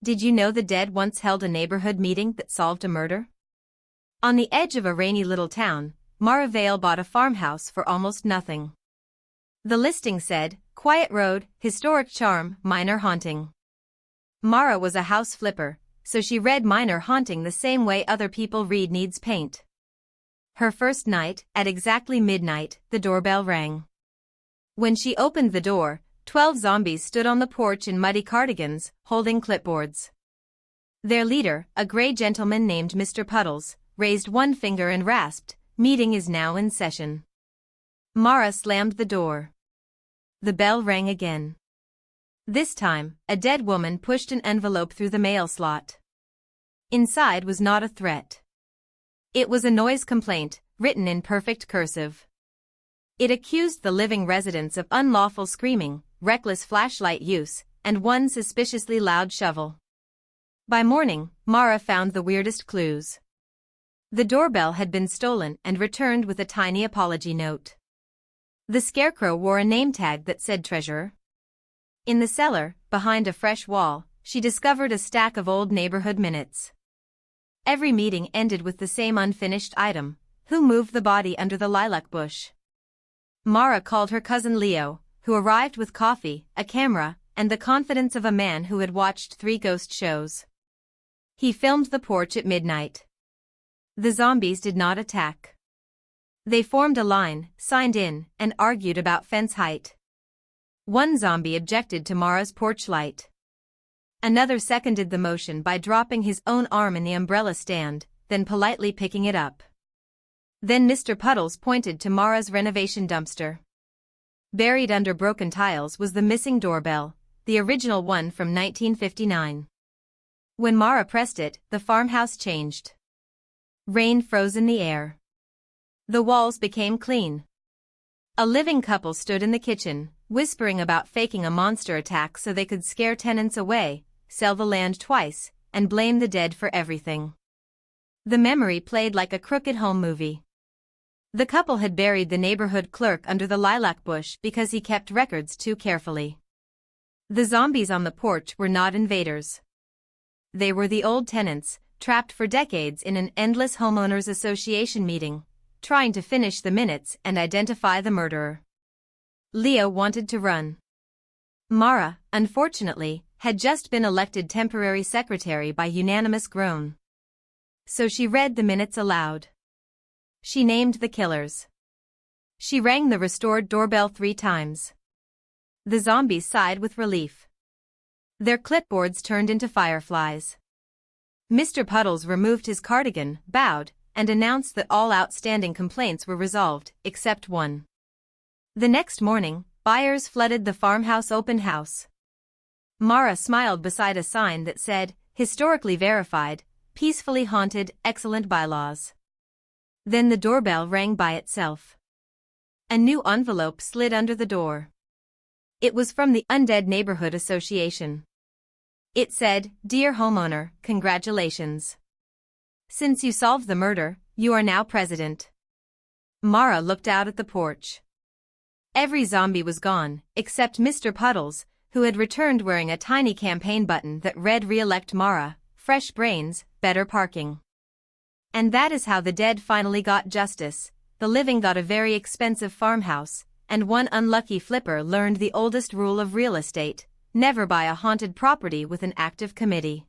Did you know the dead once held a neighborhood meeting that solved a murder? On the edge of a rainy little town, Mara Vale bought a farmhouse for almost nothing. The listing said, "Quiet road, historic charm, minor haunting." Mara was a house flipper, so she read minor haunting the same way other people read needs paint. Her first night, at exactly midnight, the doorbell rang. When she opened the door, 12 zombies stood on the porch in muddy cardigans, holding clipboards. Their leader, a gray gentleman named Mr. Puddles, raised one finger and rasped, "Meeting is now in session." Mara slammed the door. The bell rang again. This time, a dead woman pushed an envelope through the mail slot. Inside was not a threat. It was a noise complaint, written in perfect cursive. It accused the living residents of unlawful screaming, reckless flashlight use, and one suspiciously loud shovel. By morning, Mara found the weirdest clues. The doorbell had been stolen and returned with a tiny apology note. The scarecrow wore a name tag that said treasurer. In the cellar, behind a fresh wall, she discovered a stack of old neighborhood minutes. Every meeting ended with the same unfinished item: who moved the body under the lilac bush? Mara called her cousin Leo, who arrived with coffee, a camera, and the confidence of a man who had watched 3 ghost shows. He filmed the porch at midnight. The zombies did not attack. They formed a line, signed in, and argued about fence height. One zombie objected to Mara's porch light. Another seconded the motion by dropping his own arm in the umbrella stand, then politely picking it up. Then Mr. Puddles pointed to Mara's renovation dumpster. Buried under broken tiles was the missing doorbell, the original one from 1959. When Mara pressed it, the farmhouse changed. Rain froze in the air. The walls became clean. A living couple stood in the kitchen, whispering about faking a monster attack so they could scare tenants away, sell the land twice, and blame the dead for everything. The memory played like a crooked home movie. The couple had buried the neighborhood clerk under the lilac bush because he kept records too carefully. The zombies on the porch were not invaders. They were the old tenants, trapped for decades in an endless homeowners association meeting, trying to finish the minutes and identify the murderer. Leo wanted to run. Mara, unfortunately, had just been elected temporary secretary by unanimous groan. So she read the minutes aloud. She named the killers. She rang the restored doorbell 3 times. The zombies sighed with relief. Their clipboards turned into fireflies. Mr. Puddles removed his cardigan, bowed, and announced that all outstanding complaints were resolved, except one. The next morning, buyers flooded the farmhouse open house. Mara smiled beside a sign that said, "Historically verified, peacefully haunted, excellent bylaws." Then the doorbell rang by itself. A new envelope slid under the door. It was from the Undead Neighborhood Association. It said, "Dear homeowner, congratulations. Since you solved the murder, you are now president." Mara looked out at the porch. Every zombie was gone, except Mr. Puddles, who had returned wearing a tiny campaign button that read "Re-elect Mara, fresh brains, better parking." And that is how the dead finally got justice. The living got a very expensive farmhouse, and one unlucky flipper learned the oldest rule of real estate: never buy a haunted property with an active committee.